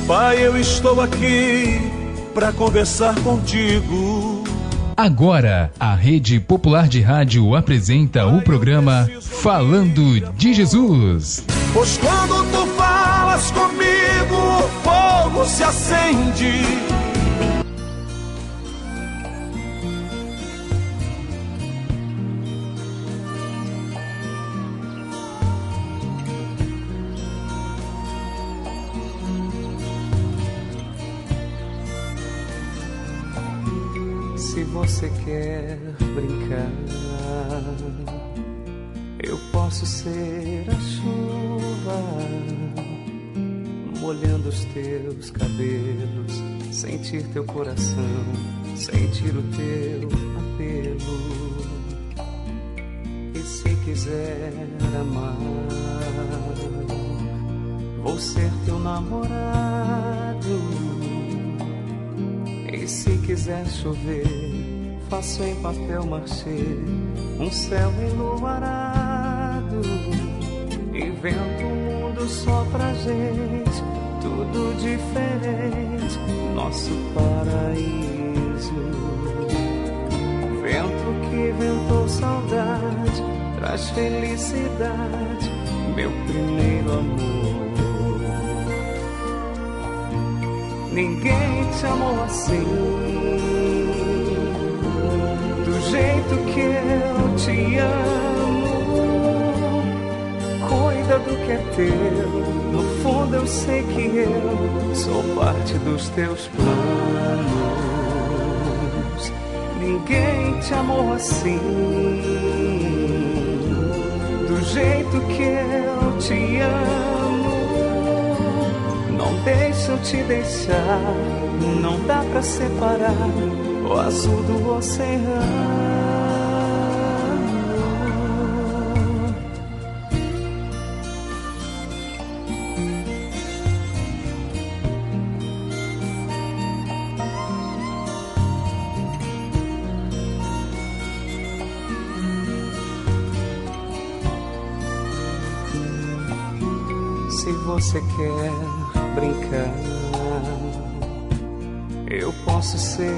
Pai, eu estou aqui para conversar contigo. Agora, a Rede Popular de Rádio apresenta o programa Falando de Jesus. Pois quando tu falas comigo, o fogo se acende. Se você quer brincar, eu posso ser a chuva, molhando os teus cabelos, sentir teu coração, sentir o teu apelo. E se quiser amar, vou ser teu namorado. E se quiser chover, faço em papel machê um céu enluarado. Invento um mundo só pra gente, tudo diferente, nosso paraíso. Vento que ventou saudade, traz felicidade, meu primeiro amor. Ninguém te amou assim, do jeito que eu te amo. Cuida do que é teu, no fundo eu sei que eu sou parte dos teus planos. Ninguém te amou assim, do jeito que eu te amo. Não deixa eu te deixar, não dá pra separar o azul do oceano. Se você quer brincar, eu posso ser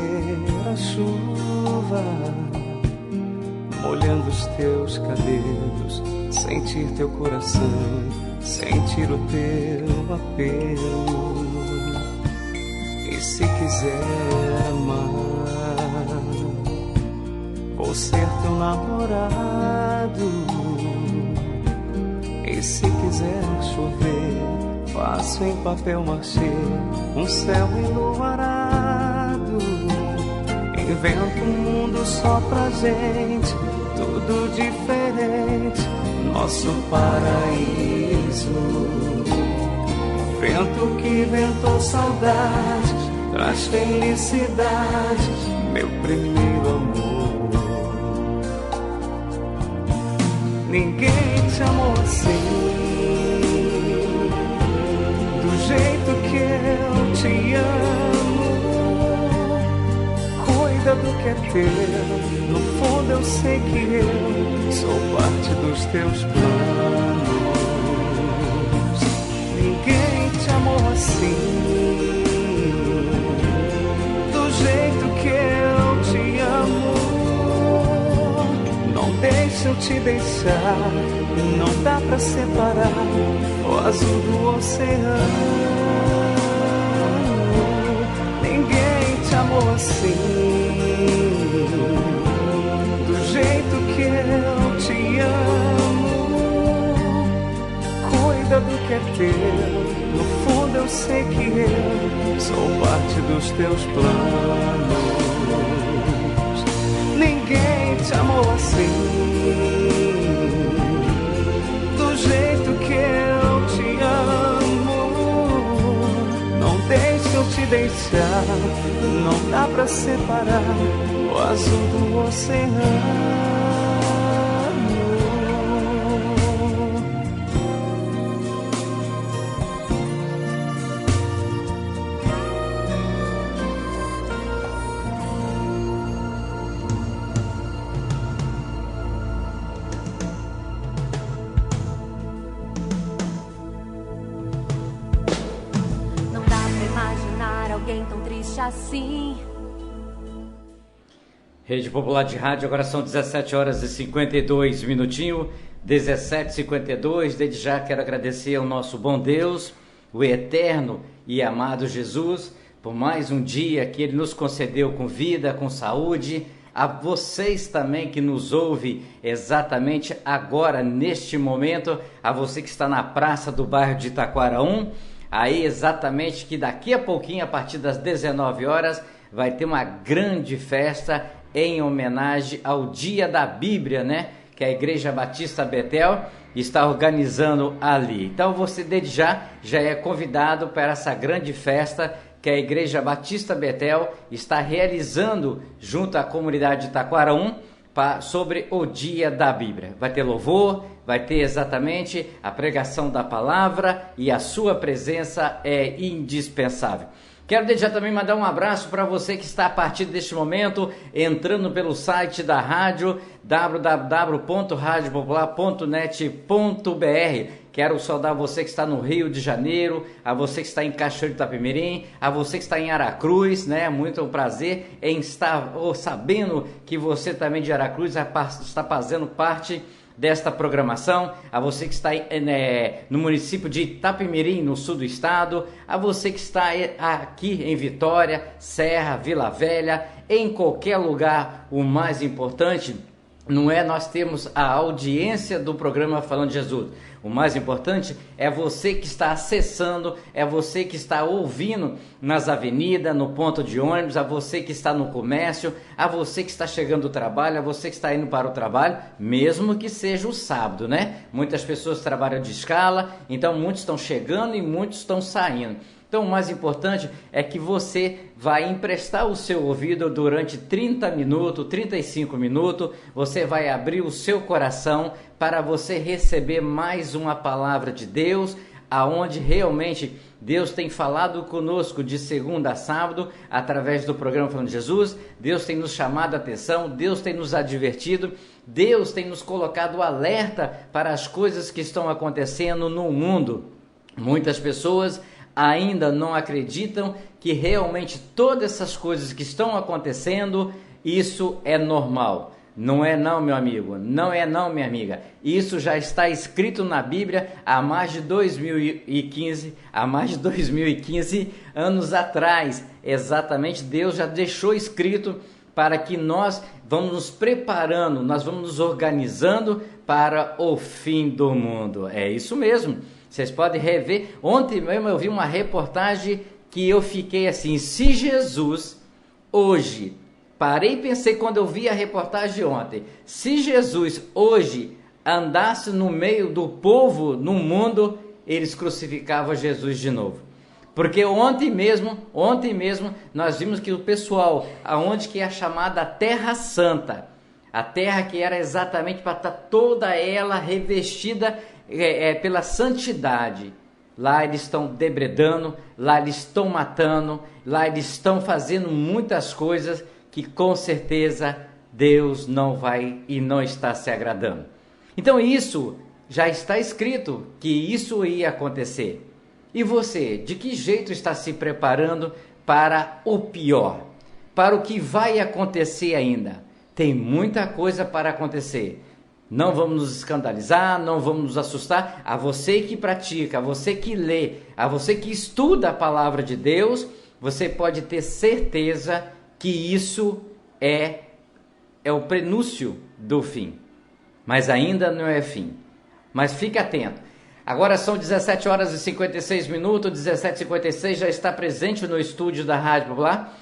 a chuva, molhando os teus cabelos, sentir teu coração, sentir o teu apelo. E se quiser amar, vou ser teu namorado. E se quiser chover, faço em papel machê um céu enluarado. Invento um mundo só pra gente, tudo diferente, nosso paraíso. Vento que ventou saudade, traz felicidade, meu primeiro amor. Ninguém te amou assim, do jeito que eu te amo. Cuida do que é teu, no fundo eu sei que eu sou parte dos teus planos. Ninguém te amou assim, do jeito que eu te amo. Não deixa eu te deixar, não dá pra separar o azul do oceano. Ninguém te amou assim, do jeito que eu te amo. Cuida do que é teu, no fundo eu sei que eu sou parte dos teus planos. Ninguém te amou assim, do jeito que eu te amo. Não deixa eu te deixar, não dá pra separar o azul do oceano. deixa assim. Rede Popular de Rádio, agora são 17 horas e 52 minutinhos, 17h52. Desde já quero agradecer ao nosso bom Deus, o eterno e amado Jesus, por mais um dia que Ele nos concedeu com vida, com saúde. A vocês também que nos ouve exatamente agora, neste momento, a você que está na praça do bairro de Taquara 1, aí exatamente que daqui a pouquinho, a partir das 19 horas, vai ter uma grande festa em homenagem ao Dia da Bíblia, né? Que a Igreja Batista Betel está organizando ali. Então você desde já é convidado para essa grande festa que a Igreja Batista Betel está realizando junto à comunidade de Taquara 1 sobre o Dia da Bíblia. Vai ter louvor, vai ter exatamente a pregação da palavra e a sua presença é indispensável. Quero desde já também mandar um abraço para você que está a partir deste momento entrando pelo site da rádio www.radiopopular.net.br. Quero saudar você que está no Rio de Janeiro, a você que está em Cachoeiro de Itapemirim, a você que está em Aracruz, né? Muito prazer em estar sabendo que você também de Aracruz está fazendo parte desta programação, a você que está no município de Itapemirim, no sul do estado, a você que está aqui em Vitória, Serra, Vila Velha, em qualquer lugar. O mais importante não é nós termos a audiência do programa Falando de Jesus. O mais importante é você que está acessando, é você que está ouvindo nas avenidas, no ponto de ônibus, a você que está no comércio, a você que está chegando do trabalho, a você que está indo para o trabalho, mesmo que seja o sábado, né? Muitas pessoas trabalham de escala, então muitos estão chegando e muitos estão saindo. Então o mais importante é que você vai emprestar o seu ouvido durante 30 minutos, 35 minutos, você vai abrir o seu coração para você receber mais uma palavra de Deus, aonde realmente Deus tem falado conosco de segunda a sábado, através do programa Falando de Jesus. Deus tem nos chamado a atenção, Deus tem nos advertido, Deus tem nos colocado alerta para as coisas que estão acontecendo no mundo. Muitas pessoas ainda não acreditam que realmente todas essas coisas que estão acontecendo, isso é normal. Não é não, meu amigo, não é não, minha amiga. Isso já está escrito na Bíblia há mais de 2015 anos atrás. Exatamente, Deus já deixou escrito para que nós vamos nos preparando, nós vamos nos organizando para o fim do mundo. É isso mesmo. Vocês podem rever. Ontem mesmo eu vi uma reportagem que eu fiquei assim, se Jesus hoje, parei e pensei quando eu vi a reportagem ontem, se Jesus hoje andasse no meio do povo, no mundo, eles crucificavam Jesus de novo. Porque ontem mesmo nós vimos que o pessoal, aonde que é a chamada Terra Santa, a terra que era exatamente para estar toda ela revestida pela santidade, lá eles estão depredando, lá eles estão matando, lá eles estão fazendo muitas coisas que com certeza Deus não vai e não está se agradando. Então isso já está escrito que isso ia acontecer. E você, de que jeito está se preparando para o pior? Para o que vai acontecer ainda? Tem muita coisa para acontecer. Não vamos nos escandalizar, não vamos nos assustar. A você que pratica, a você que lê, a você que estuda a palavra de Deus, você pode ter certeza que isso é o prenúncio do fim. Mas ainda não é fim. Mas fique atento. Agora são 17 horas e 56 minutos, 17h56, já está presente no estúdio da Rádio Popular.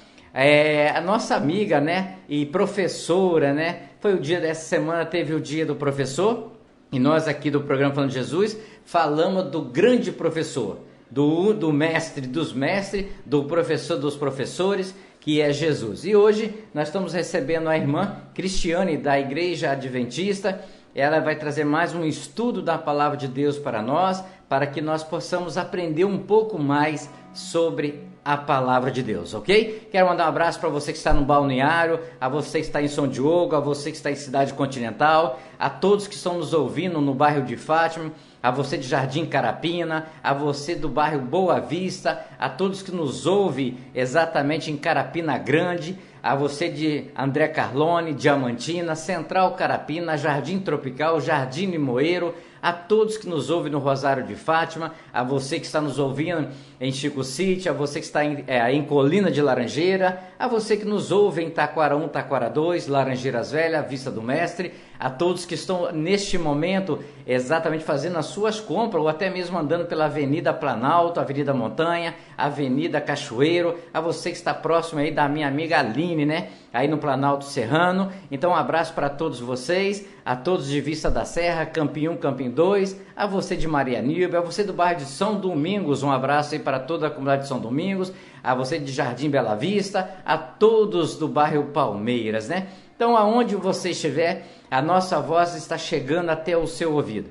A nossa amiga, né, e professora, né, foi o dia dessa semana, teve o dia do professor, e nós aqui do programa Falando de Jesus, falamos do grande professor, do mestre dos mestres, do professor dos professores, que é Jesus. E hoje nós estamos recebendo a irmã Cristiane da Igreja Adventista, ela vai trazer mais um estudo da Palavra de Deus para nós, para que nós possamos aprender um pouco mais sobre a Palavra de Deus, ok? Quero mandar um abraço para você que está no Balneário, a você que está em São Diogo, a você que está em Cidade Continental, a todos que estão nos ouvindo no bairro de Fátima, a você de Jardim Carapina, a você do bairro Boa Vista, a todos que nos ouvem exatamente em Carapina Grande, a você de André Carlone, Diamantina, Central Carapina, Jardim Tropical, Jardim Limoeiro, a todos que nos ouvem no Rosário de Fátima, a você que está nos ouvindo em Chico City, a você que está em Colina de Laranjeira, a você que nos ouve em Taquara 1, Taquara 2, Laranjeiras Velha, Vista do Mestre, a todos que estão neste momento exatamente fazendo as suas compras ou até mesmo andando pela Avenida Planalto, Avenida Montanha, Avenida Cachoeiro, a você que está próximo aí da minha amiga Aline, né? Aí no Planalto Serrano. Então um abraço para todos vocês, a todos de Vista da Serra, Campinho 1, Campinho 2, a você de Maria Nilbe, a você do bairro de São Domingos, um abraço aí para toda a comunidade de São Domingos, a você de Jardim Bela Vista, a todos do bairro Palmeiras, né? Então aonde você estiver, a nossa voz está chegando até o seu ouvido.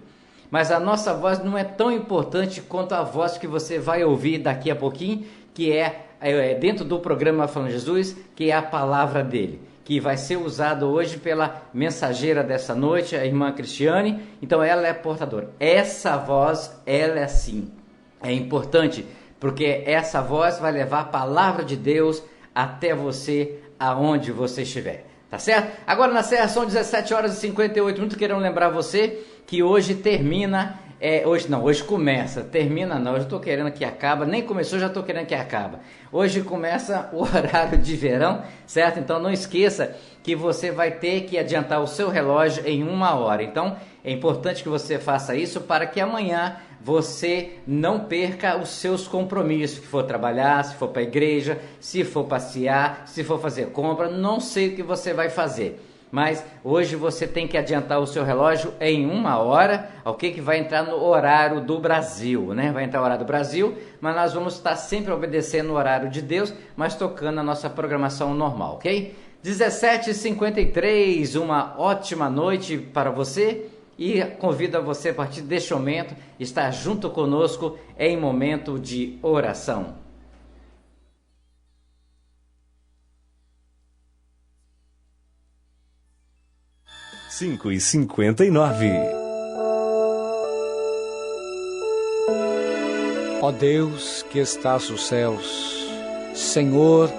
Mas a nossa voz não é tão importante quanto a voz que você vai ouvir daqui a pouquinho, que é dentro do programa Falando Jesus, que é a palavra dele, que vai ser usado hoje pela mensageira dessa noite, a irmã Cristiane. Então ela é portadora. Essa voz, ela é assim, é importante, porque essa voz vai levar a palavra de Deus até você, aonde você estiver. Tá certo? Agora na Serra são 17 horas e 58 minutos. Quero lembrar você que hoje termina... hoje começa, termina não, hoje eu tô querendo que acaba, nem começou, já tô querendo que acaba. Hoje começa o horário de verão, certo? Então não esqueça que você vai ter que adiantar o seu relógio em 1 hora. Então é importante que você faça isso para que amanhã você não perca os seus compromissos, que for trabalhar, se for para a igreja, se for passear, se for fazer compra, não sei o que você vai fazer. Mas hoje você tem que adiantar o seu relógio em 1 hora, ok? Que vai entrar no horário do Brasil, né? Vai entrar no horário do Brasil, mas nós vamos estar sempre obedecendo o horário de Deus, mas tocando a nossa programação normal, ok? 17h53, uma ótima noite para você e convido a você a partir deste momento estar junto conosco em momento de oração. Cinco e 59. Ó Deus que estás nos céus, Senhor,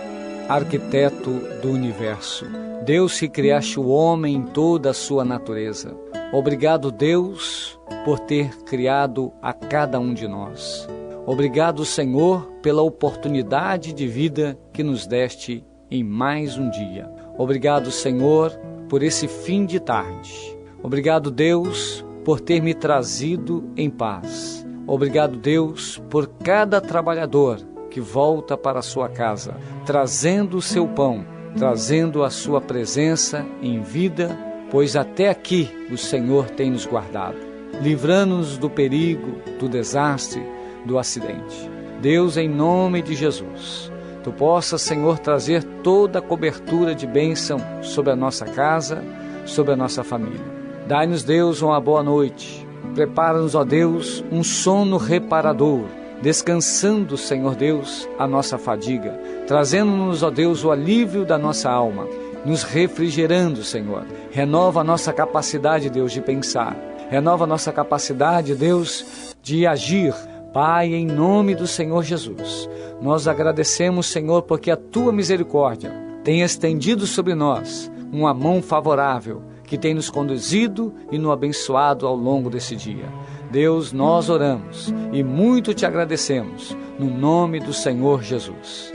arquiteto do universo, Deus que criaste o homem em toda a sua natureza, obrigado, Deus, por ter criado a cada um de nós. Obrigado, Senhor, pela oportunidade de vida que nos deste em mais um dia. Obrigado, Senhor, por esse fim de tarde. Obrigado, Deus, por ter me trazido em paz. Obrigado, Deus, por cada trabalhador que volta para a sua casa, trazendo o seu pão, trazendo a sua presença em vida, pois até aqui o Senhor tem nos guardado, livrando-nos do perigo, do desastre, do acidente. Deus, em nome de Jesus, Tu possas, Senhor, trazer toda a cobertura de bênção sobre a nossa casa, sobre a nossa família. Dai-nos, Deus, uma boa noite. Prepara-nos, ó Deus, um sono reparador, descansando, Senhor Deus, a nossa fadiga, trazendo-nos, ó Deus, o alívio da nossa alma, nos refrigerando, Senhor. Renova a nossa capacidade, Deus, de pensar. Renova a nossa capacidade, Deus, de agir. Pai, em nome do Senhor Jesus, nós agradecemos, Senhor, porque a Tua misericórdia tem estendido sobre nós uma mão favorável que tem nos conduzido e nos abençoado ao longo desse dia. Deus, nós oramos e muito Te agradecemos, no nome do Senhor Jesus.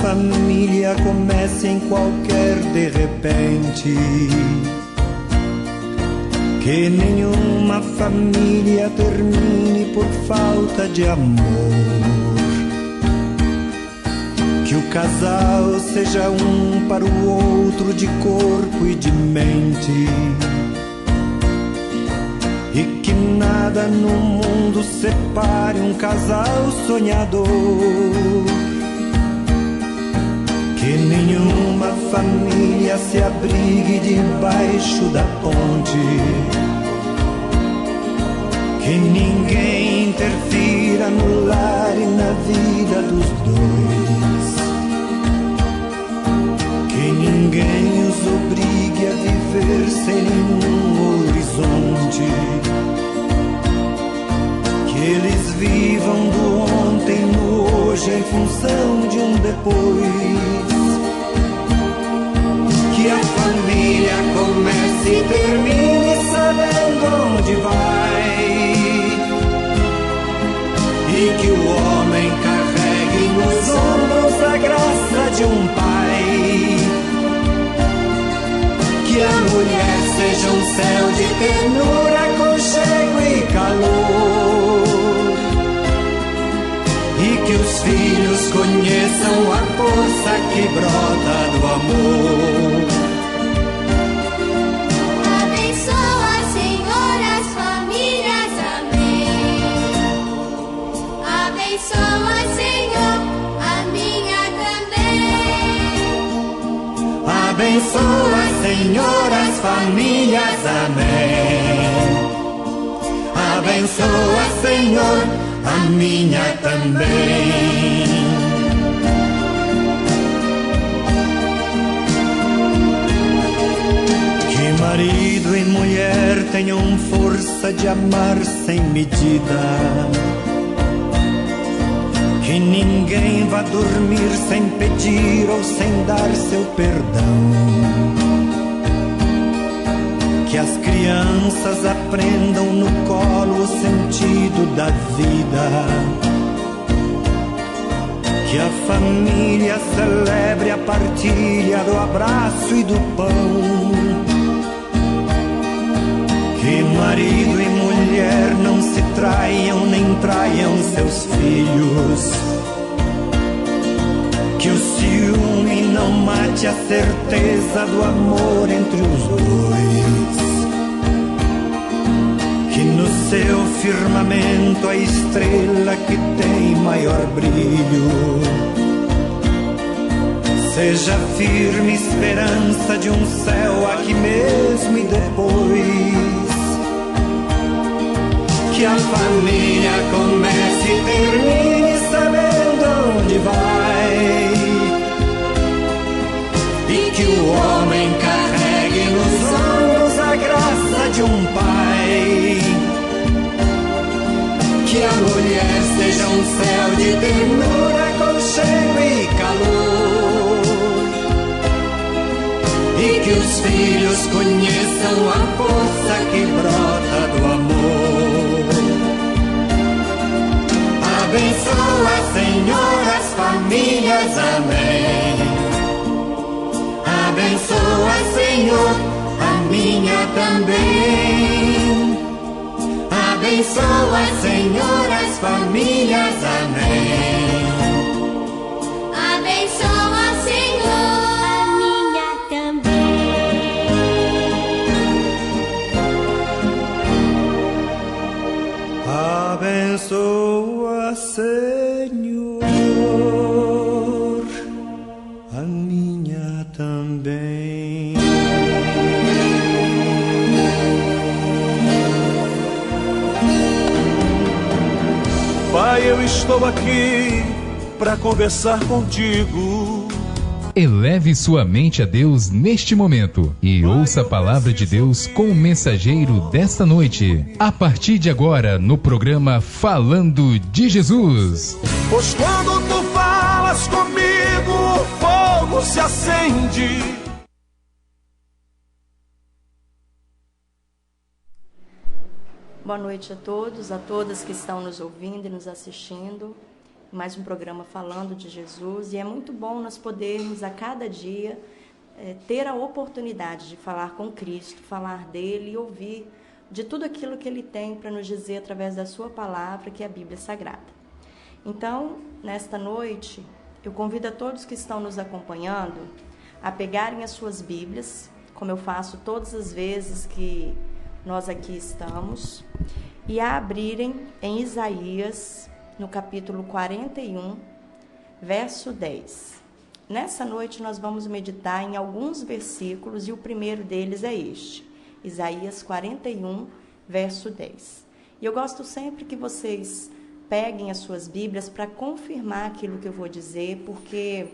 Família comece em qualquer de repente, que nenhuma família termine por falta de amor, Que o casal seja um para o outro de corpo e de mente, e que nada no mundo separe um casal sonhador. Que nenhuma família se abrigue debaixo da ponte, que ninguém interfira no lar e na vida dos dois, que ninguém os obrigue a viver sem nenhum horizonte, que eles vivam do ontem no hoje em função de um depois. Que a família comece e termine sabendo onde vai, e que o homem carregue nos ombros a graça de um pai. Que a mulher seja um céu de ternura, aconchego e calor, e que os filhos conheçam a força que brota do amor. Abençoa, Senhor, as famílias, amém. Abençoa, Senhor, a minha também. Abençoa, Senhor, as famílias, amém. Abençoa, Senhor, a minha também. Que marido e mulher tenham força de amar sem medida, que ninguém vá dormir sem pedir ou sem dar seu perdão. Que as crianças aprendam no colo o sentido da vida, que a família celebre a partilha do abraço e do pão. Que marido e mulher não se traiam nem traiam seus filhos, que o ciúme não mate a certeza do amor entre os dois. Que no seu firmamento a estrela que tem maior brilho seja firme esperança de um céu aqui mesmo e depois. Que a família comece e termine sabendo onde vai, e que o homem carregue nos ombros a graça de um pai. Que a mulher seja um céu de ternura, aconchego e calor, e que os filhos conheçam a força que brota do amor. Abençoa, Senhor, as famílias, amém. Abençoa, Senhor, a minha também. Abençoa, Senhor, as famílias, amém. Abençoa, Senhor, a minha também. Abençoa, Senhor, a minha também. Pai, eu estou aqui para conversar contigo. Eleve sua mente a Deus neste momento e ouça a palavra de Deus com o mensageiro desta noite. A partir de agora, no programa Falando de Jesus. Pois quando tu falas comigo, o fogo se acende. Boa noite a todos, a todas que estão nos ouvindo e nos assistindo. Mais um programa Falando de Jesus. E é muito bom nós podermos a cada dia ter a oportunidade de falar com Cristo, falar dele e ouvir de tudo aquilo que ele tem para nos dizer através da sua palavra, que é a Bíblia Sagrada. Então, nesta noite, eu convido a todos que estão nos acompanhando a pegarem as suas Bíblias, como eu faço todas as vezes que nós aqui estamos, e a abrirem em Isaías, no capítulo 41, verso 10. Nessa noite nós vamos meditar em alguns versículos e o primeiro deles é este, Isaías 41, verso 10. E eu gosto sempre que vocês peguem as suas Bíblias para confirmar aquilo que eu vou dizer, porque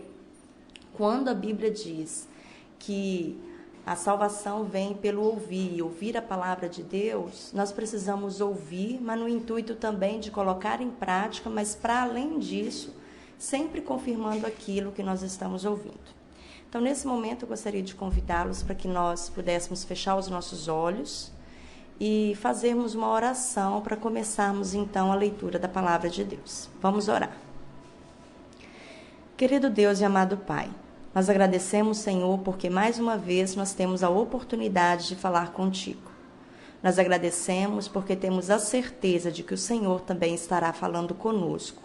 quando a Bíblia diz que a salvação vem pelo ouvir a palavra de Deus, nós precisamos ouvir, mas no intuito também de colocar em prática, mas para além disso, sempre confirmando aquilo que nós estamos ouvindo. Então, nesse momento, eu gostaria de convidá-los para que nós pudéssemos fechar os nossos olhos e fazermos uma oração para começarmos, então, a leitura da palavra de Deus. Vamos orar. Querido Deus e amado Pai, nós agradecemos, Senhor, porque mais uma vez nós temos a oportunidade de falar contigo. Nós agradecemos porque temos a certeza de que o Senhor também estará falando conosco.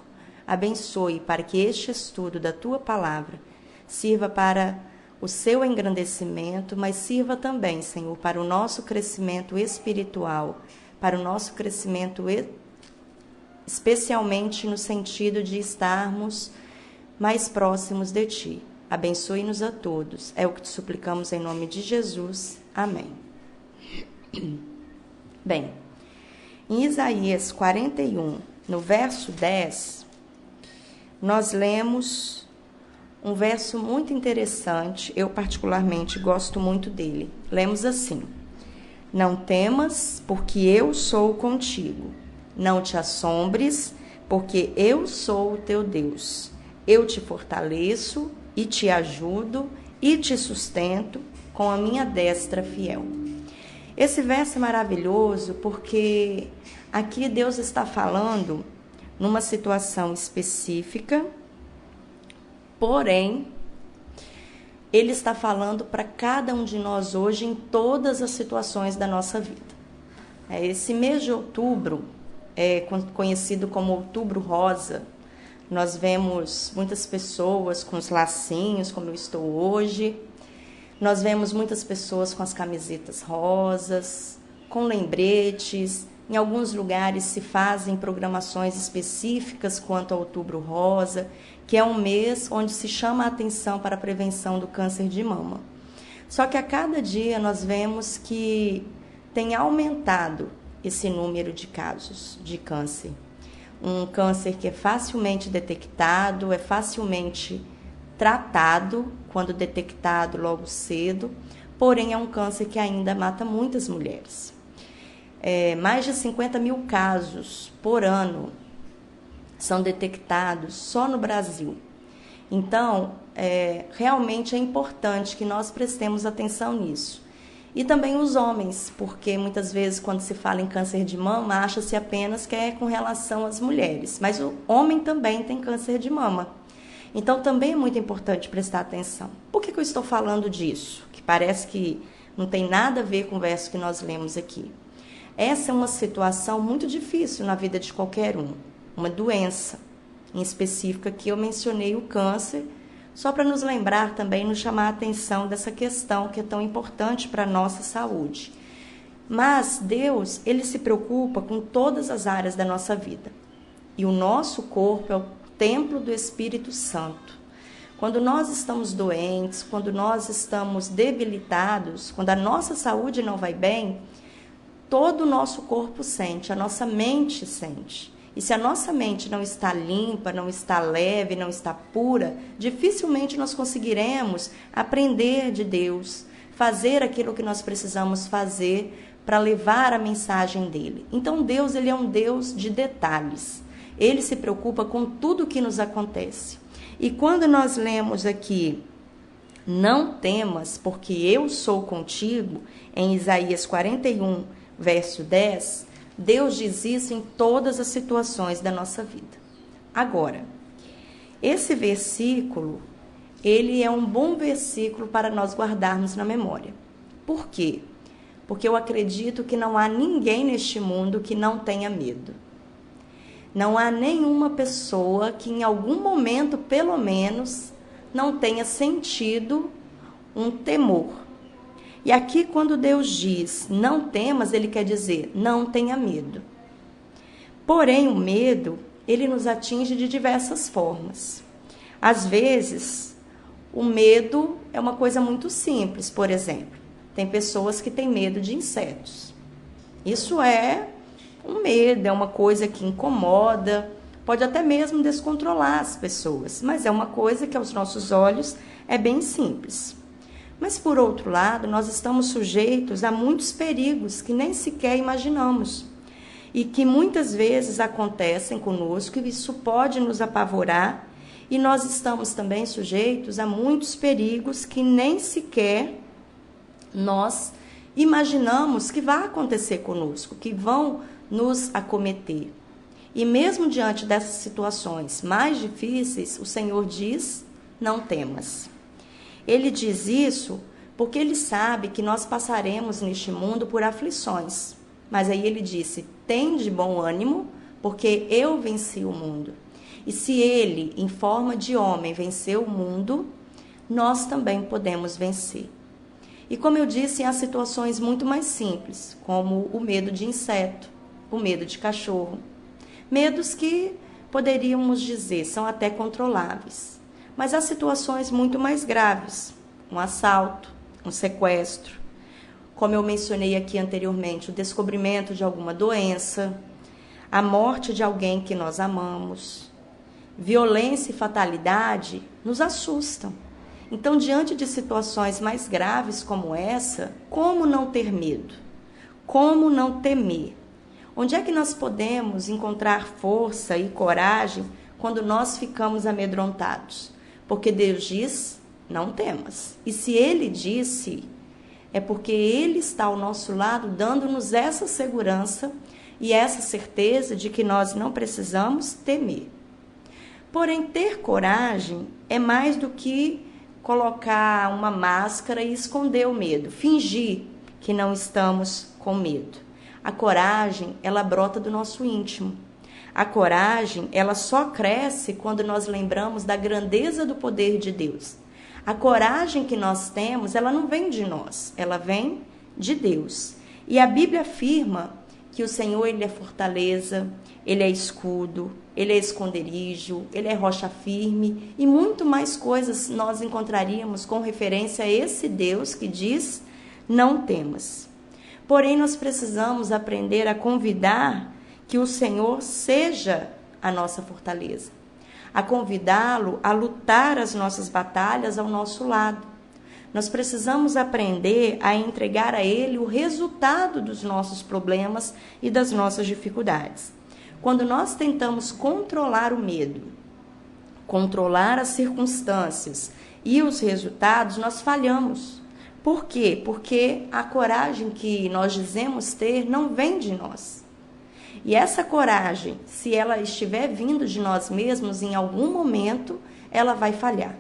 Abençoe para que este estudo da Tua Palavra sirva para o seu engrandecimento, mas sirva também, Senhor, para o nosso crescimento espiritual, para o nosso crescimento especialmente no sentido de estarmos mais próximos de Ti. Abençoe-nos a todos. É o que te suplicamos em nome de Jesus. Amém. Bem, em Isaías 41, no verso 10, nós lemos um verso muito interessante. Eu particularmente gosto muito dele. Lemos assim: Não temas, porque eu sou contigo. Não te assombres, porque eu sou o teu Deus. Eu te fortaleço e te ajudo e te sustento com a minha destra fiel. Esse verso é maravilhoso porque aqui Deus está falando numa situação específica, porém, Ele está falando para cada um de nós hoje em todas as situações da nossa vida. Esse mês de outubro é conhecido como Outubro Rosa. Nós vemos muitas pessoas com os lacinhos, como eu estou hoje. Nós vemos muitas pessoas com as camisetas rosas, com lembretes. Em alguns lugares se fazem programações específicas quanto ao Outubro Rosa, que é um mês onde se chama a atenção para a prevenção do câncer de mama. Só que a cada dia nós vemos que tem aumentado esse número de casos de câncer. Um câncer que é facilmente detectado, é facilmente tratado quando detectado logo cedo, porém é um câncer que ainda mata muitas mulheres. Mais de 50 mil casos por ano são detectados só no Brasil. Então, realmente é importante que nós prestemos atenção nisso. E também os homens, porque muitas vezes quando se fala em câncer de mama, acha-se apenas que é com relação às mulheres, mas o homem também tem câncer de mama. Então também é muito importante prestar atenção. Por que eu estou falando disso? Que parece que não tem nada a ver com o verso que nós lemos aqui. Essa é uma situação muito difícil na vida de qualquer um, uma doença. Em específico aqui eu mencionei o câncer, só para nos lembrar também, nos chamar a atenção dessa questão que é tão importante para a nossa saúde. Mas Deus, Ele se preocupa com todas as áreas da nossa vida. E o nosso corpo é o templo do Espírito Santo. Quando nós estamos doentes, quando nós estamos debilitados, quando a nossa saúde não vai bem, todo o nosso corpo sente, a nossa mente sente. E se a nossa mente não está limpa, não está leve, não está pura, dificilmente nós conseguiremos aprender de Deus, fazer aquilo que nós precisamos fazer para levar a mensagem dele. Então Deus, ele é um Deus de detalhes. Ele se preocupa com tudo o que nos acontece. E quando nós lemos aqui, não temas, porque eu sou contigo, em Isaías 41, verso 10, Deus diz isso em todas as situações da nossa vida. Agora, esse versículo, ele é um bom versículo para nós guardarmos na memória. Por quê? Porque eu acredito que não há ninguém neste mundo que não tenha medo. Não há nenhuma pessoa que em algum momento, pelo menos, não tenha sentido um temor. E aqui, quando Deus diz não temas, Ele quer dizer não tenha medo. Porém, o medo, ele nos atinge de diversas formas. Às vezes, o medo é uma coisa muito simples. Por exemplo, tem pessoas que têm medo de insetos. Isso é um medo, é uma coisa que incomoda, pode até mesmo descontrolar as pessoas, mas é uma coisa que aos nossos olhos é bem simples. Mas, por outro lado, nós estamos sujeitos a muitos perigos que nem sequer imaginamos e que muitas vezes acontecem conosco, e isso pode nos apavorar, e nós estamos também sujeitos a muitos perigos que nem sequer nós imaginamos que vai acontecer conosco, que vão nos acometer. E mesmo diante dessas situações mais difíceis, o Senhor diz, não temas. Ele diz isso porque Ele sabe que nós passaremos neste mundo por aflições. Mas aí Ele disse, tende bom ânimo, porque eu venci o mundo. E se Ele, em forma de homem, venceu o mundo, nós também podemos vencer. E como eu disse, há situações muito mais simples, como o medo de inseto, o medo de cachorro. Medos que poderíamos dizer são até controláveis. Mas há situações muito mais graves, um assalto, um sequestro, como eu mencionei aqui anteriormente, o descobrimento de alguma doença, a morte de alguém que nós amamos. Violência e fatalidade nos assustam. Então, diante de situações mais graves como essa, como não ter medo? Como não temer? Onde é que nós podemos encontrar força e coragem quando nós ficamos amedrontados? Porque Deus diz, não temas. E se Ele disse, é porque Ele está ao nosso lado, dando-nos essa segurança e essa certeza de que nós não precisamos temer. Porém, ter coragem é mais do que colocar uma máscara e esconder o medo, fingir que não estamos com medo. A coragem, ela brota do nosso íntimo. A coragem, ela só cresce quando nós lembramos da grandeza do poder de Deus. A coragem que nós temos, ela não vem de nós, ela vem de Deus. E a Bíblia afirma que o Senhor, Ele é fortaleza, Ele é escudo, Ele é esconderijo, Ele é rocha firme, e muito mais coisas nós encontraríamos com referência a esse Deus que diz, não temas. Porém, nós precisamos aprender a convidar que o Senhor seja a nossa fortaleza, a convidá-lo a lutar as nossas batalhas ao nosso lado. Nós precisamos aprender a entregar a Ele o resultado dos nossos problemas e das nossas dificuldades. Quando nós tentamos controlar o medo, controlar as circunstâncias e os resultados, nós falhamos. Por quê? Porque a coragem que nós dizemos ter não vem de nós. E essa coragem, se ela estiver vindo de nós mesmos, em algum momento, ela vai falhar.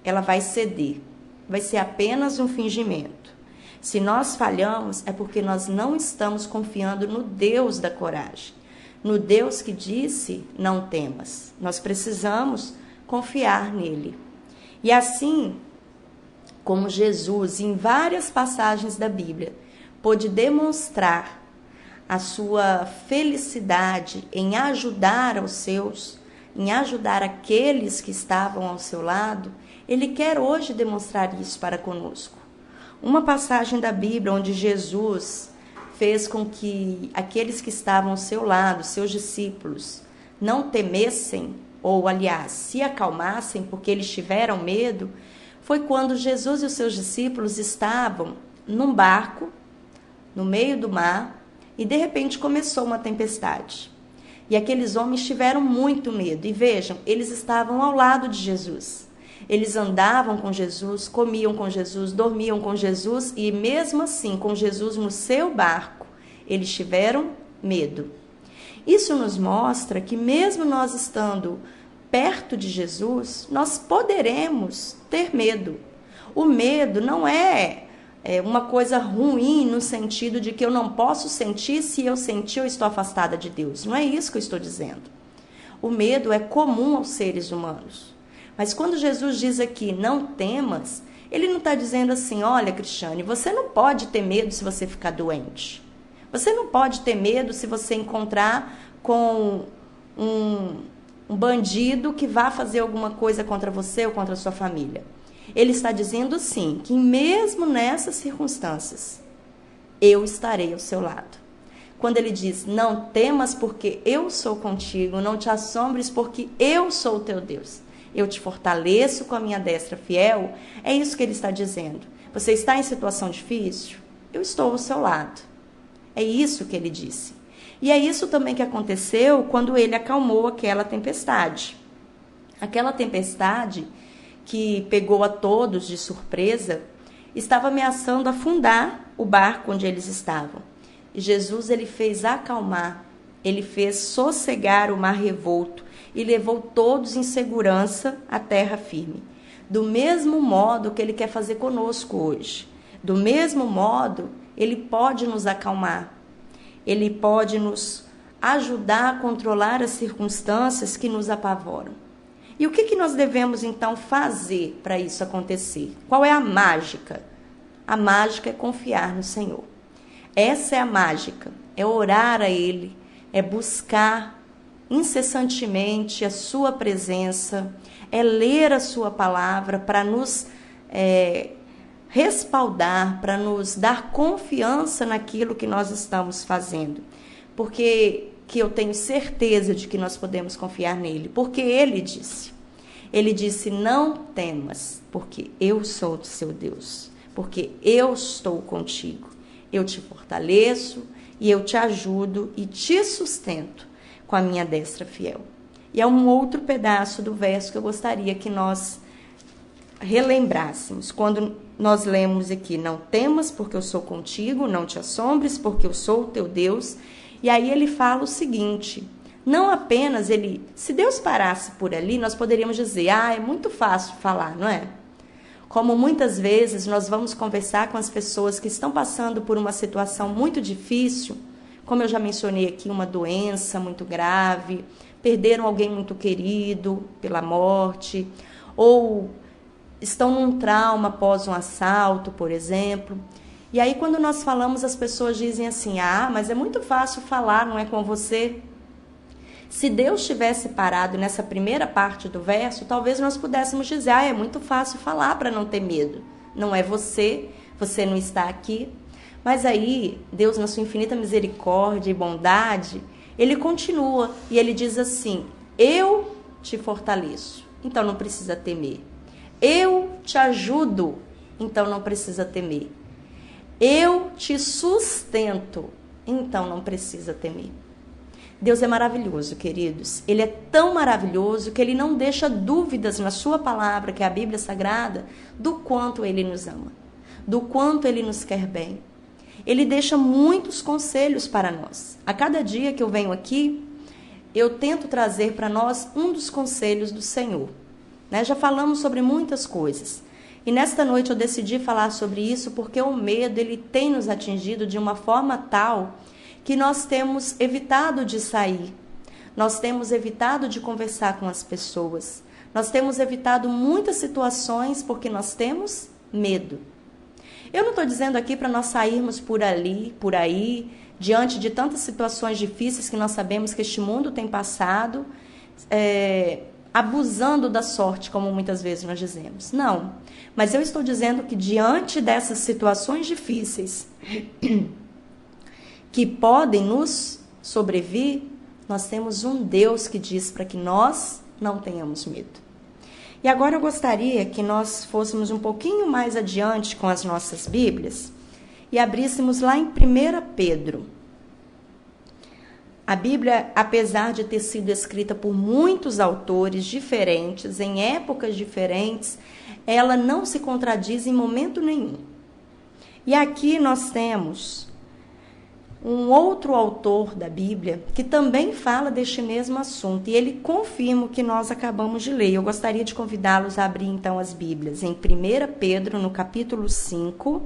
Ela vai ceder. Vai ser apenas um fingimento. Se nós falhamos, é porque nós não estamos confiando no Deus da coragem. No Deus que disse, não temas. Nós precisamos confiar nele. E assim, como Jesus, em várias passagens da Bíblia, pôde demonstrar a sua felicidade em ajudar aos seus, em ajudar aqueles que estavam ao seu lado, Ele quer hoje demonstrar isso para conosco. Uma passagem da Bíblia onde Jesus fez com que aqueles que estavam ao seu lado, seus discípulos, não temessem, ou aliás, se acalmassem porque eles tiveram medo, foi quando Jesus e os seus discípulos estavam num barco, no meio do mar, e de repente começou uma tempestade. E aqueles homens tiveram muito medo. E vejam, eles estavam ao lado de Jesus. Eles andavam com Jesus, comiam com Jesus, dormiam com Jesus, e mesmo assim, com Jesus no seu barco, eles tiveram medo. Isso nos mostra que mesmo nós estando perto de Jesus, nós poderemos ter medo. O medo não é uma coisa ruim no sentido de que eu não posso sentir, se eu sentir eu estou afastada de Deus. Não é isso que eu estou dizendo. O medo é comum aos seres humanos. Mas quando Jesus diz aqui, não temas, ele não está dizendo assim, olha, Cristiane, você não pode ter medo se você ficar doente. Você não pode ter medo se você encontrar com um bandido que vá fazer alguma coisa contra você ou contra a sua família. Ele está dizendo, sim, que mesmo nessas circunstâncias, eu estarei ao seu lado. Quando ele diz, não temas porque eu sou contigo, não te assombres porque eu sou o teu Deus. Eu te fortaleço com a minha destra fiel, é isso que ele está dizendo. Você está em situação difícil? Eu estou ao seu lado. É isso que ele disse. E é isso também que aconteceu quando ele acalmou aquela tempestade. Aquela tempestade que pegou a todos de surpresa, estava ameaçando afundar o barco onde eles estavam. E Jesus, ele fez acalmar, ele fez sossegar o mar revolto e levou todos em segurança à terra firme. Do mesmo modo que ele quer fazer conosco hoje. Do mesmo modo, ele pode nos acalmar. Ele pode nos ajudar a controlar as circunstâncias que nos apavoram. E o que nós devemos, então, fazer para isso acontecer? Qual é a mágica? A mágica é confiar no Senhor. Essa é a mágica, é orar a Ele, é buscar incessantemente a sua presença, é ler a sua palavra para nos respaldar, para nos dar confiança naquilo que nós estamos fazendo. Porque que eu tenho certeza de que nós podemos confiar nele, porque ele disse, não temas, porque eu sou o seu Deus, porque eu estou contigo, eu te fortaleço e eu te ajudo e te sustento com a minha destra fiel. E é um outro pedaço do verso que eu gostaria que nós relembrássemos, quando nós lemos aqui, não temas, porque eu sou contigo, não te assombres, porque eu sou o teu Deus. E aí ele fala o seguinte, não apenas se Deus parasse por ali, nós poderíamos dizer, é muito fácil falar, não é? Como muitas vezes nós vamos conversar com as pessoas que estão passando por uma situação muito difícil, como eu já mencionei aqui, uma doença muito grave, perderam alguém muito querido pela morte, ou estão num trauma após um assalto, por exemplo. E aí, quando nós falamos, as pessoas dizem assim, mas é muito fácil falar, não é com você? Se Deus tivesse parado nessa primeira parte do verso, talvez nós pudéssemos dizer, é muito fácil falar para não ter medo. Não é você não está aqui. Mas aí, Deus, na sua infinita misericórdia e bondade, ele continua e ele diz assim, eu te fortaleço, então não precisa temer. Eu te ajudo, então não precisa temer. Eu te sustento, então não precisa temer. Deus é maravilhoso, queridos. Ele é tão maravilhoso que ele não deixa dúvidas na sua palavra, que é a Bíblia Sagrada, do quanto ele nos ama, do quanto ele nos quer bem. Ele deixa muitos conselhos para nós. A cada dia que eu venho aqui, eu tento trazer para nós um dos conselhos do Senhor. Já falamos sobre muitas coisas. E nesta noite eu decidi falar sobre isso porque o medo ele tem nos atingido de uma forma tal que nós temos evitado de sair, nós temos evitado de conversar com as pessoas, nós temos evitado muitas situações porque nós temos medo. Eu não estou dizendo aqui para nós sairmos por aí, diante de tantas situações difíceis que nós sabemos que este mundo tem passado, abusando da sorte, como muitas vezes nós dizemos. Não, mas eu estou dizendo que diante dessas situações difíceis que podem nos sobrevir, nós temos um Deus que diz para que nós não tenhamos medo. E agora eu gostaria que nós fôssemos um pouquinho mais adiante com as nossas Bíblias e abríssemos lá em 1 Pedro. A Bíblia, apesar de ter sido escrita por muitos autores diferentes, em épocas diferentes, ela não se contradiz em momento nenhum. E aqui nós temos um outro autor da Bíblia que também fala deste mesmo assunto, e ele confirma o que nós acabamos de ler. Eu gostaria de convidá-los a abrir então as Bíblias em 1 Pedro, no capítulo 5,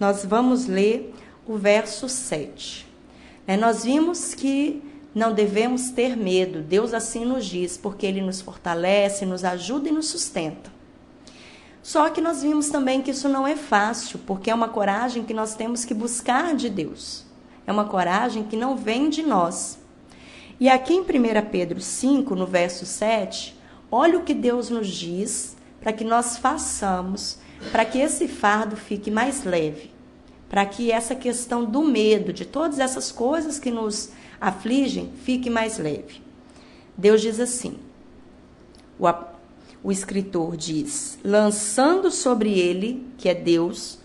nós vamos ler o verso 7. Nós vimos que não devemos ter medo, Deus assim nos diz, porque Ele nos fortalece, nos ajuda e nos sustenta. Só que nós vimos também que isso não é fácil, porque é uma coragem que nós temos que buscar de Deus. É uma coragem que não vem de nós. E aqui em 1 Pedro 5, no verso 7, olha o que Deus nos diz para que nós façamos, para que esse fardo fique mais leve, para que essa questão do medo, de todas essas coisas que nos afligem, fique mais leve. Deus diz assim, o escritor diz, lançando sobre ele, que é Deus,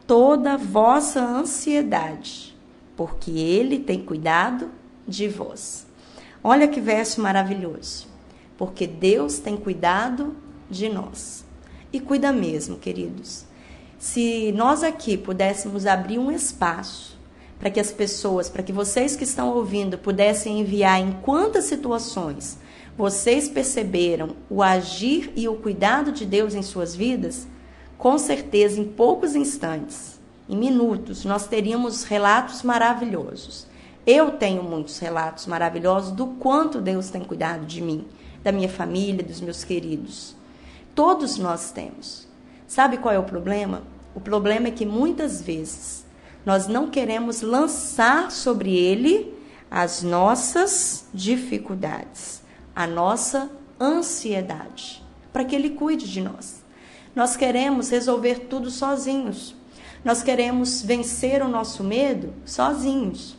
toda a vossa ansiedade, porque ele tem cuidado de vós. Olha que verso maravilhoso. Porque Deus tem cuidado de nós. E cuida mesmo, queridos. Se nós aqui pudéssemos abrir um espaço para que as pessoas, para que vocês que estão ouvindo pudessem enviar em quantas situações vocês perceberam o agir e o cuidado de Deus em suas vidas, com certeza em poucos instantes, em minutos, nós teríamos relatos maravilhosos. Eu tenho muitos relatos maravilhosos do quanto Deus tem cuidado de mim, da minha família, dos meus queridos. Todos nós temos. Sabe qual é o problema? O problema é que muitas vezes nós não queremos lançar sobre Ele as nossas dificuldades, a nossa ansiedade, para que Ele cuide de nós. Nós queremos resolver tudo sozinhos. Nós queremos vencer o nosso medo sozinhos.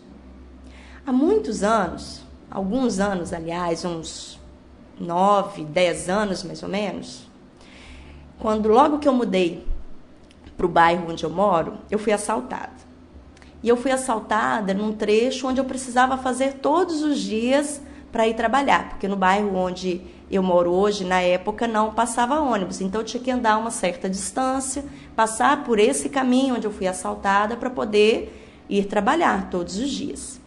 Há muitos anos, alguns anos, aliás, uns 9, 10 anos mais ou menos, logo que eu mudei para o bairro onde eu moro, eu fui assaltada. E eu fui assaltada num trecho onde eu precisava fazer todos os dias para ir trabalhar, porque no bairro onde eu moro hoje, na época, não passava ônibus, então eu tinha que andar uma certa distância, passar por esse caminho onde eu fui assaltada para poder ir trabalhar todos os dias.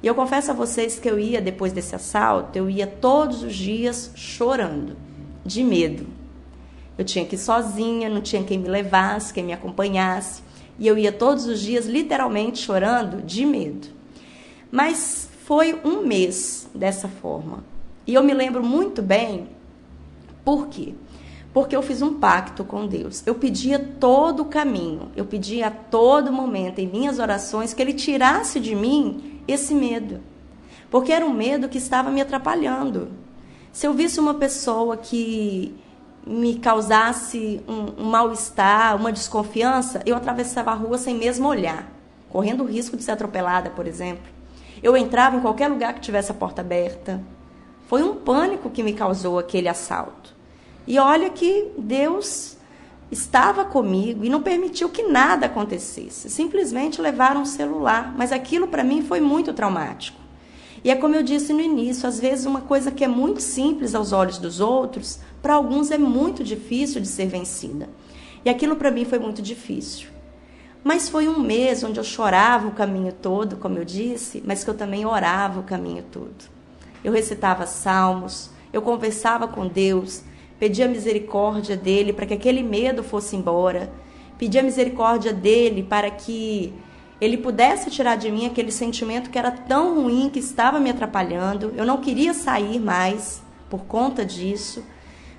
E eu confesso a vocês que eu ia, depois desse assalto, eu ia todos os dias chorando, de medo. Eu tinha que ir sozinha, não tinha quem me levasse, quem me acompanhasse. E eu ia todos os dias, literalmente, chorando de medo. Mas foi um mês dessa forma. E eu me lembro muito bem, por quê? Porque eu fiz um pacto com Deus. Eu pedia todo o caminho, eu pedia a todo momento, em minhas orações, que Ele tirasse de mim esse medo. Porque era um medo que estava me atrapalhando. Se eu visse uma pessoa que me causasse um mal-estar, uma desconfiança, eu atravessava a rua sem mesmo olhar, correndo o risco de ser atropelada, por exemplo. Eu entrava em qualquer lugar que tivesse a porta aberta. Foi um pânico que me causou aquele assalto. E olha que Deus estava comigo e não permitiu que nada acontecesse. Simplesmente levaram um celular, mas aquilo para mim foi muito traumático. E é como eu disse no início, às vezes uma coisa que é muito simples aos olhos dos outros, para alguns é muito difícil de ser vencida. E aquilo para mim foi muito difícil. Mas foi um mês onde eu chorava o caminho todo, como eu disse, mas que eu também orava o caminho todo. Eu recitava salmos, eu conversava com Deus, pedia misericórdia dEle para que aquele medo fosse embora, pedia misericórdia dEle para que Ele pudesse tirar de mim aquele sentimento que era tão ruim, que estava me atrapalhando. Eu não queria sair mais por conta disso.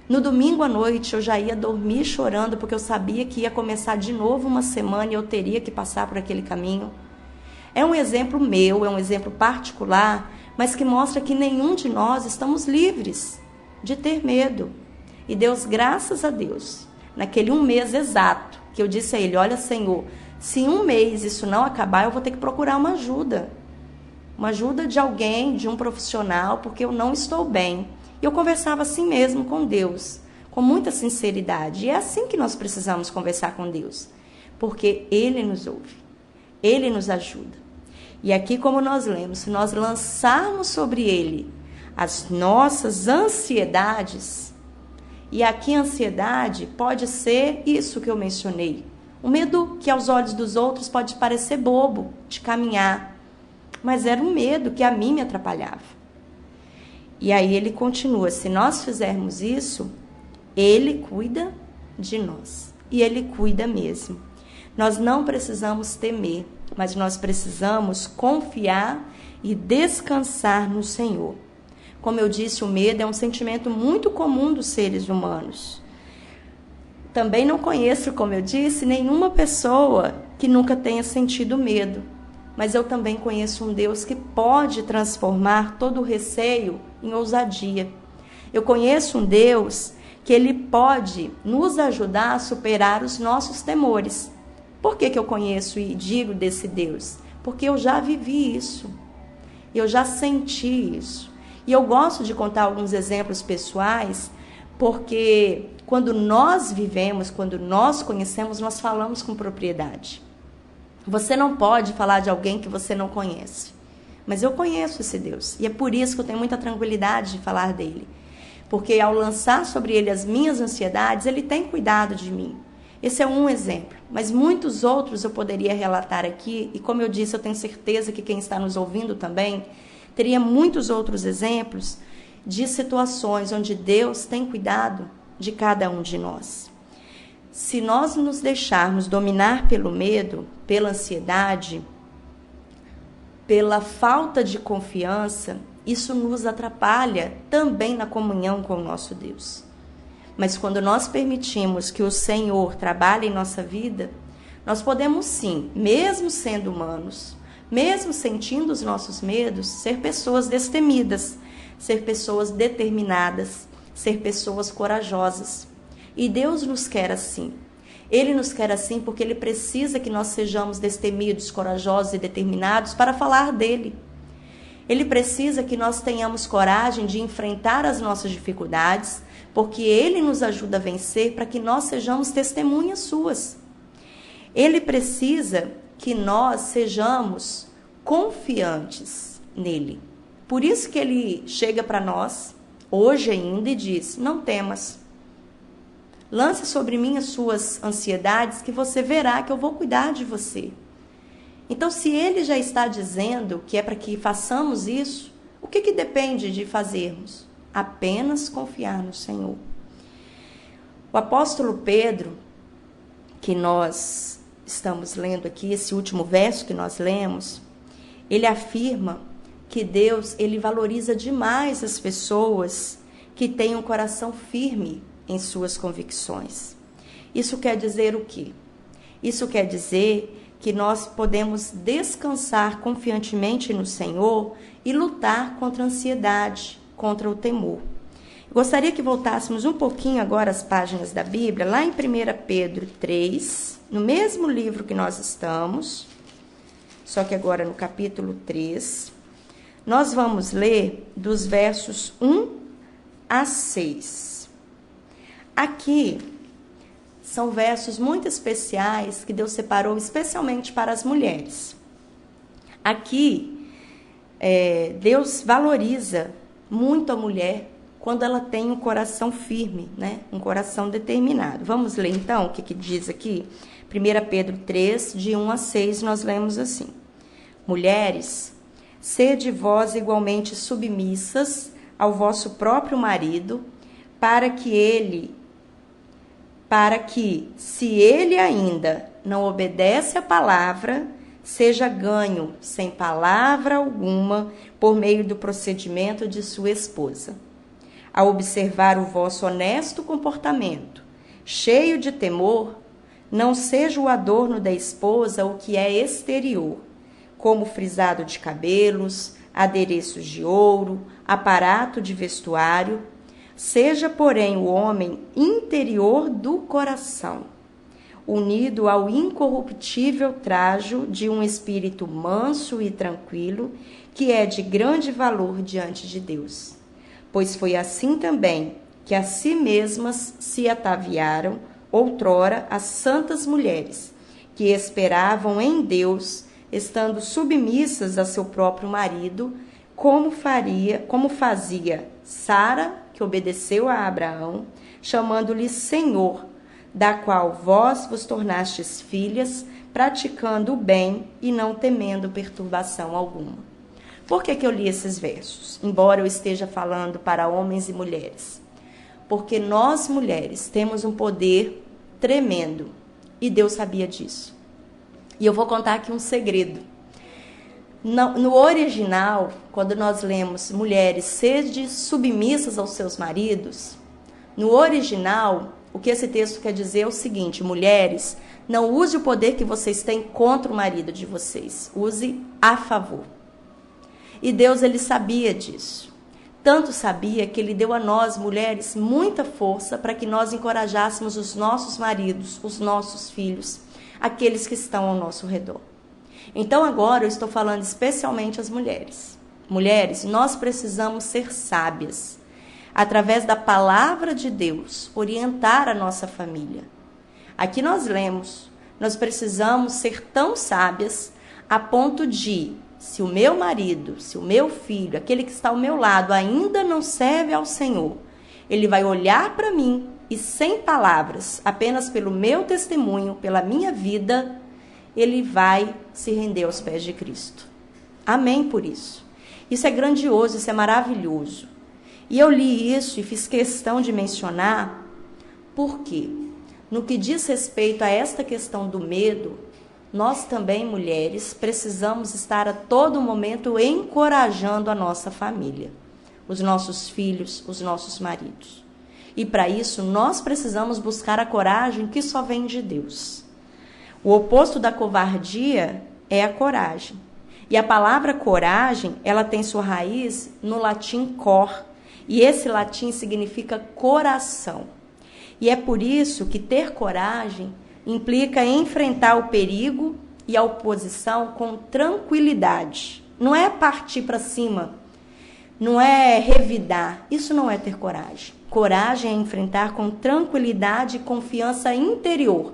No domingo à noite eu já ia dormir chorando, porque eu sabia que ia começar de novo uma semana e eu teria que passar por aquele caminho. É um exemplo meu, é um exemplo particular, mas que mostra que nenhum de nós estamos livres de ter medo. E Deus, graças a Deus, naquele um mês exato, que eu disse a Ele, olha, Senhor, se em um mês isso não acabar, eu vou ter que procurar uma ajuda de alguém, de um profissional, porque eu não estou bem. E eu conversava assim mesmo com Deus, com muita sinceridade. E é assim que nós precisamos conversar com Deus, porque Ele nos ouve, Ele nos ajuda. E aqui, como nós lemos, se nós lançarmos sobre Ele as nossas ansiedades, e aqui a ansiedade pode ser isso que eu mencionei, o medo que aos olhos dos outros pode parecer bobo, de caminhar, mas era um medo que a mim me atrapalhava. E aí ele continua, se nós fizermos isso, Ele cuida de nós. E Ele cuida mesmo. Nós não precisamos temer, mas nós precisamos confiar e descansar no Senhor. Como eu disse, o medo é um sentimento muito comum dos seres humanos. Também não conheço, como eu disse, nenhuma pessoa que nunca tenha sentido medo. Mas eu também conheço um Deus que pode transformar todo o receio em ousadia. Eu conheço um Deus que Ele pode nos ajudar a superar os nossos temores. Por que eu conheço e digo desse Deus? Porque eu já vivi isso. Eu já senti isso. E eu gosto de contar alguns exemplos pessoais, porque quando nós vivemos, quando nós conhecemos, nós falamos com propriedade. Você não pode falar de alguém que você não conhece. Mas eu conheço esse Deus. E é por isso que eu tenho muita tranquilidade de falar dele. Porque ao lançar sobre ele as minhas ansiedades, ele tem cuidado de mim. Esse é um exemplo. Mas muitos outros eu poderia relatar aqui. E como eu disse, eu tenho certeza que quem está nos ouvindo também teria muitos outros exemplos de situações onde Deus tem cuidado de cada um de nós. Se nós nos deixarmos dominar pelo medo, pela ansiedade, pela falta de confiança, isso nos atrapalha também na comunhão com o nosso Deus. Mas quando nós permitimos que o Senhor trabalhe em nossa vida, nós podemos sim, mesmo sendo humanos, mesmo sentindo os nossos medos, ser pessoas destemidas, ser pessoas determinadas, ser pessoas corajosas. E Deus nos quer assim. Ele nos quer assim porque Ele precisa que nós sejamos destemidos, corajosos e determinados para falar dEle. Ele precisa que nós tenhamos coragem de enfrentar as nossas dificuldades, porque Ele nos ajuda a vencer para que nós sejamos testemunhas suas. Ele precisa que nós sejamos confiantes nele. Por isso que Ele chega para nós, hoje ainda, e diz: não temas. Lance sobre mim as suas ansiedades, que você verá que eu vou cuidar de você. Então, se Ele já está dizendo que é para que façamos isso, o que depende de fazermos? Apenas confiar no Senhor. O apóstolo Pedro, que nós estamos lendo aqui, esse último verso que nós lemos, ele afirma que Deus, Ele valoriza demais as pessoas que têm um coração firme em suas convicções. Isso quer dizer o quê? Isso quer dizer que nós podemos descansar confiantemente no Senhor e lutar contra a ansiedade, contra o temor. Eu gostaria que voltássemos um pouquinho agora às páginas da Bíblia, lá em 1 Pedro 3, no mesmo livro que nós estamos, só que agora no capítulo 3. Nós vamos ler dos versos 1 a 6. Aqui são versos muito especiais que Deus separou especialmente para as mulheres. Aqui, Deus valoriza muito a mulher quando ela tem um coração firme, né? Um coração determinado. Vamos ler então o que diz aqui? 1 Pedro 3, de 1 a 6, nós lemos assim: mulheres, sede vós igualmente submissas ao vosso próprio marido, para que, se ele ainda não obedece à palavra, seja ganho sem palavra alguma por meio do procedimento de sua esposa. A observar o vosso honesto comportamento, cheio de temor, não seja o adorno da esposa o que é exterior, como frisado de cabelos, adereços de ouro, aparato de vestuário. Seja, porém, o homem interior do coração, unido ao incorruptível trajo de um espírito manso e tranquilo, que é de grande valor diante de Deus. Pois foi assim também que a si mesmas se ataviaram outrora as santas mulheres, que esperavam em Deus, estando submissas a seu próprio marido, como fazia Sara, que obedeceu a Abraão, chamando-lhe Senhor, da qual vós vos tornastes filhas, praticando o bem e não temendo perturbação alguma. Por que eu li esses versos? Embora eu esteja falando para homens e mulheres. Porque nós, mulheres, temos um poder tremendo. E Deus sabia disso. E eu vou contar aqui um segredo. No original, quando nós lemos mulheres, sede submissas aos seus maridos, no original, o que esse texto quer dizer é o seguinte: mulheres, não use o poder que vocês têm contra o marido de vocês, use a favor. E Deus, ele sabia disso. Tanto sabia que ele deu a nós, mulheres, muita força para que nós encorajássemos os nossos maridos, os nossos filhos, aqueles que estão ao nosso redor. Então agora eu estou falando especialmente às mulheres. Mulheres, nós precisamos ser sábias. Através da palavra de Deus, orientar a nossa família. Aqui nós lemos, nós precisamos ser tão sábias a ponto de, se o meu marido, se o meu filho, aquele que está ao meu lado ainda não serve ao Senhor, ele vai olhar para mim e sem palavras, apenas pelo meu testemunho, pela minha vida, ele vai se render aos pés de Cristo. Amém por isso. Isso é grandioso, isso é maravilhoso. E eu li isso e fiz questão de mencionar porque, no que diz respeito a esta questão do medo, nós também, mulheres, precisamos estar a todo momento encorajando a nossa família, os nossos filhos, os nossos maridos. E para isso, nós precisamos buscar a coragem que só vem de Deus. O oposto da covardia é a coragem. E a palavra coragem, ela tem sua raiz no latim cor, e esse latim significa coração. E é por isso que ter coragem implica enfrentar o perigo e a oposição com tranquilidade. Não é partir para cima, não é revidar. Isso não é ter coragem. Coragem é enfrentar com tranquilidade e confiança interior,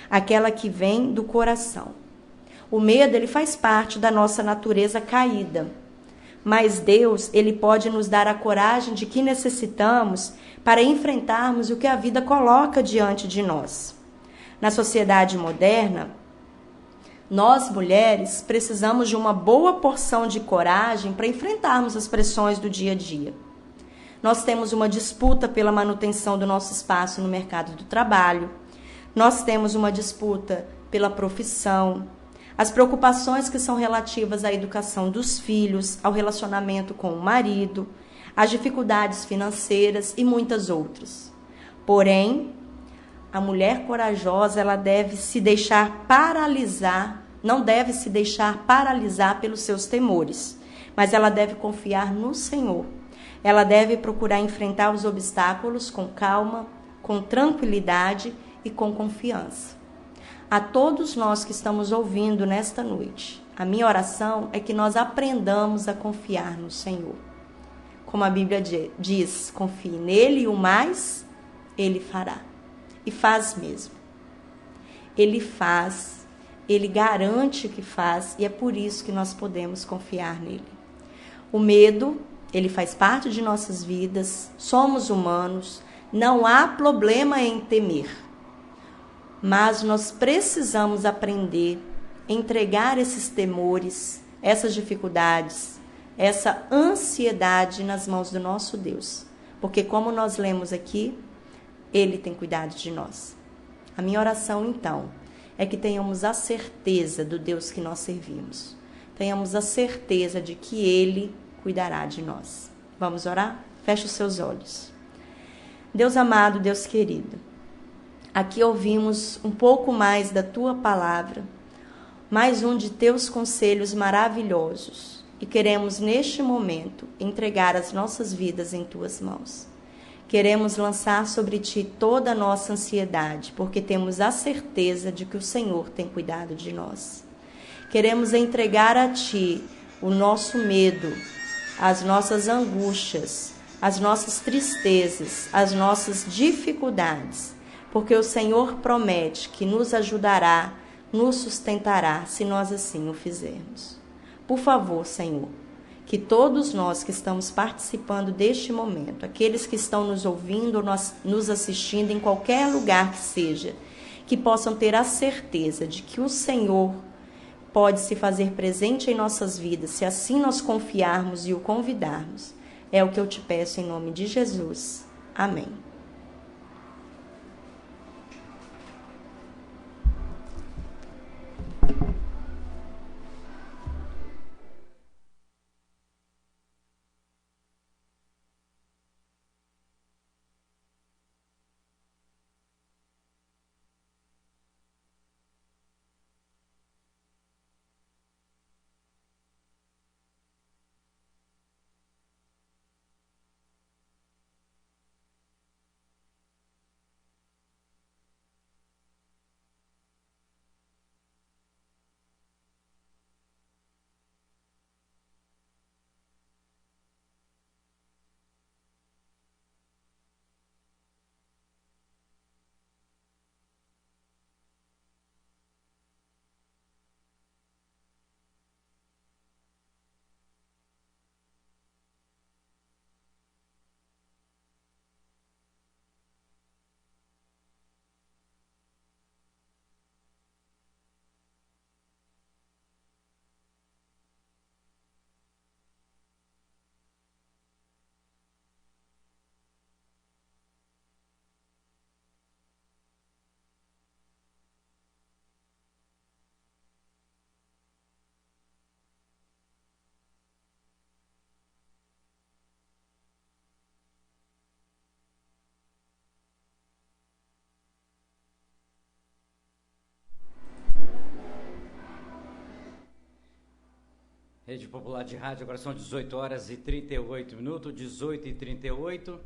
aquela que vem do coração. O medo, ele faz parte da nossa natureza caída. Mas Deus, ele pode nos dar a coragem de que necessitamos para enfrentarmos o que a vida coloca diante de nós. Na sociedade moderna, nós, mulheres, precisamos de uma boa porção de coragem para enfrentarmos as pressões do dia a dia. Nós temos uma disputa pela manutenção do nosso espaço no mercado do trabalho. Nós temos uma disputa pela profissão. As preocupações que são relativas à educação dos filhos, ao relacionamento com o marido, as dificuldades financeiras e muitas outras. Porém, a mulher corajosa, ela deve se deixar paralisar, não deve se deixar paralisar pelos seus temores, mas ela deve confiar no Senhor. Ela deve procurar enfrentar os obstáculos com calma, com tranquilidade e com confiança. A todos nós que estamos ouvindo nesta noite, a minha oração é que nós aprendamos a confiar no Senhor. Como a Bíblia diz, confie nele e o mais ele fará. E faz mesmo. Ele faz, ele garante que faz, e é por isso que nós podemos confiar nele. O medo, ele faz parte de nossas vidas, somos humanos, não há problema em temer. Mas nós precisamos aprender a entregar esses temores, essas dificuldades, essa ansiedade nas mãos do nosso Deus. Porque como nós lemos aqui, Ele tem cuidado de nós. A minha oração, então, é que tenhamos a certeza do Deus que nós servimos. Tenhamos a certeza de que Ele cuidará de nós. Vamos orar? Feche os seus olhos. Deus amado, Deus querido, aqui ouvimos um pouco mais da Tua palavra, mais um de Teus conselhos maravilhosos, e queremos neste momento entregar as nossas vidas em Tuas mãos. Queremos lançar sobre Ti toda a nossa ansiedade, porque temos a certeza de que o Senhor tem cuidado de nós. Queremos entregar a Ti o nosso medo, as nossas angústias, as nossas tristezas, as nossas dificuldades, porque o Senhor promete que nos ajudará, nos sustentará, se nós assim o fizermos. Por favor, Senhor, que todos nós que estamos participando deste momento, aqueles que estão nos ouvindo ou nos assistindo em qualquer lugar que seja, que possam ter a certeza de que o Senhor pode se fazer presente em nossas vidas, se assim nós confiarmos e o convidarmos. É o que eu te peço em nome de Jesus. Amém. Rede Popular de Rádio, agora são 18 horas e 38 minutos, 18 e 38.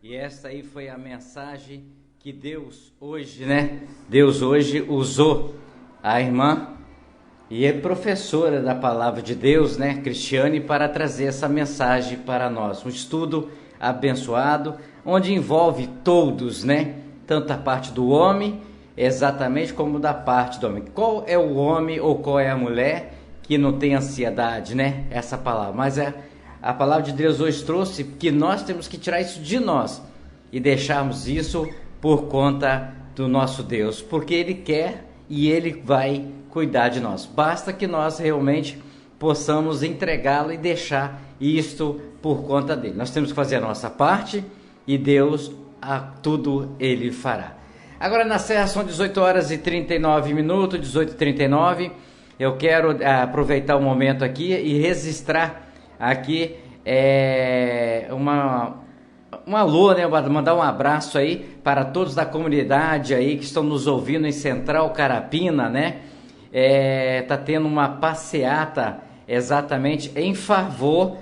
E esta aí foi a mensagem que Deus hoje, né? Deus hoje usou a irmã e é professora da Palavra de Deus, né? Cristiane, para trazer essa mensagem para nós. Um estudo abençoado, onde envolve todos, né? Tanto a parte do homem, exatamente como da parte do homem. Qual é o homem ou qual é a mulher que não tem ansiedade, né? Essa palavra. Mas a palavra de Deus hoje trouxe que nós temos que tirar isso de nós e deixarmos isso por conta do nosso Deus, porque Ele quer e Ele vai cuidar de nós. Basta que nós realmente possamos entregá-lo e deixar isto por conta dele. Nós temos que fazer a nossa parte e Deus tudo Ele fará. Agora na Serra são 18 horas e 39 minutos, 18 e 39. Eu quero aproveitar o momento aqui e registrar aqui um alô, né? Mandar um abraço aí para todos da comunidade aí que estão nos ouvindo em Central Carapina, né? Tá tendo uma passeata exatamente em favor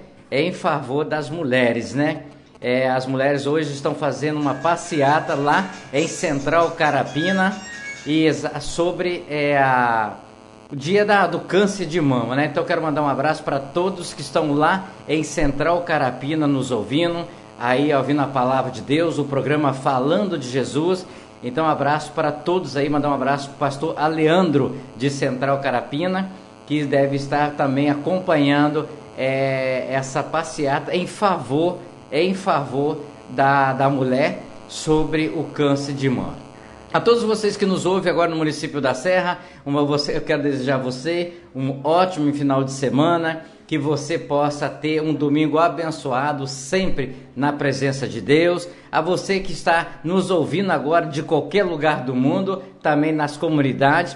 das mulheres, né? As mulheres hoje estão fazendo uma passeata lá em Central Carapina e sobre o dia do câncer de mama, né? Então eu quero mandar um abraço para todos que estão lá em Central Carapina nos ouvindo, aí ouvindo a palavra de Deus, o programa Falando de Jesus. Então um abraço para todos aí, mandar um abraço para o pastor Aleandro de Central Carapina, que deve estar também acompanhando essa passeata em favor da mulher sobre o câncer de mama. A todos vocês que nos ouvem agora no município da Serra, eu quero desejar a você um ótimo final de semana, que você possa ter um domingo abençoado, sempre na presença de Deus. A você que está nos ouvindo agora de qualquer lugar do mundo, também nas comunidades,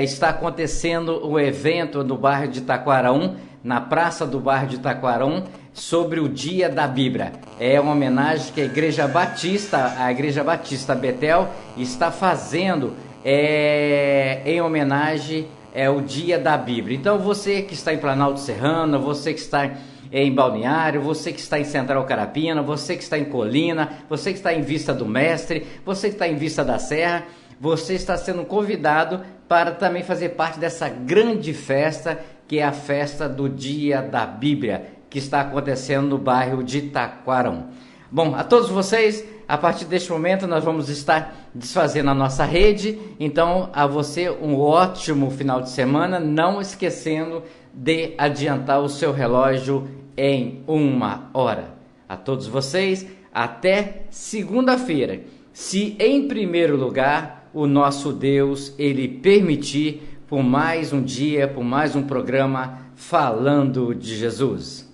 está acontecendo um evento no bairro de Taquaraum, na praça do bairro de Taquaraum, sobre o Dia da Bíblia. É uma homenagem que a Igreja Batista Betel está fazendo em homenagem o Dia da Bíblia. Então você que está em Planalto Serrano, você que está em Balneário, você que está em Central Carapina, você que está em Colina, você que está em Vista do Mestre, você que está em Vista da Serra, você está sendo convidado para também fazer parte dessa grande festa, que é a festa do Dia da Bíblia, que está acontecendo no bairro de Taquaraum. Bom, a todos vocês, a partir deste momento nós vamos estar desfazendo a nossa rede, então a você um ótimo final de semana, não esquecendo de adiantar o seu relógio em 1 hora. A todos vocês, até segunda-feira, se em primeiro lugar o nosso Deus, Ele permitir, por mais um dia, por mais um programa Falando de Jesus.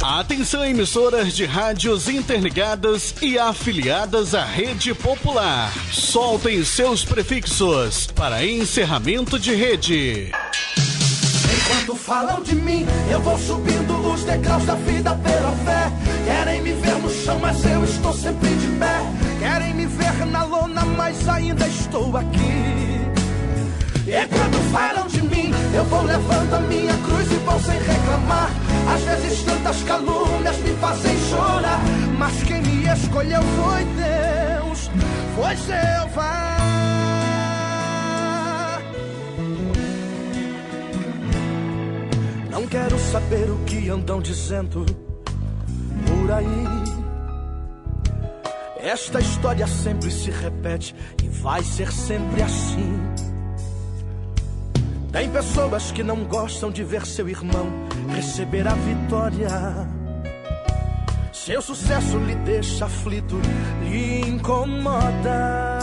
Atenção, emissoras de rádios interligadas e afiliadas à Rede Popular. Soltem seus prefixos para encerramento de rede. Enquanto falam de mim, eu vou subindo os degraus da vida pela fé. Querem me ver no chão, mas eu estou sempre de pé. Querem me ver na lona, mas ainda estou aqui. E quando falam de mim, eu vou levando a minha cruz e vou sem reclamar. Às vezes tantas calúnias me fazem chorar, mas quem me escolheu foi Deus, foi Jeová. Não quero saber o que andam dizendo por aí. Esta história sempre se repete e vai ser sempre assim. Tem pessoas que não gostam de ver seu irmão receber a vitória. Seu sucesso lhe deixa aflito, lhe incomoda.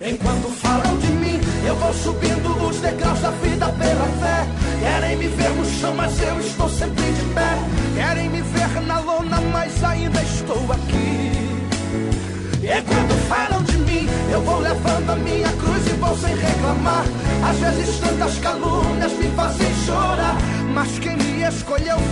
Enquanto falam de mim, eu vou subindo os degraus da vida pela fé. Querem me ver no chão, mas eu estou sempre de pé. Querem me ver na lona, mas ainda estou aqui. E quando falam de mim, eu vou levando a minha cruz e vou sem reclamar. Às vezes tantas calúnias me fazem chorar, mas quem me escolheu foi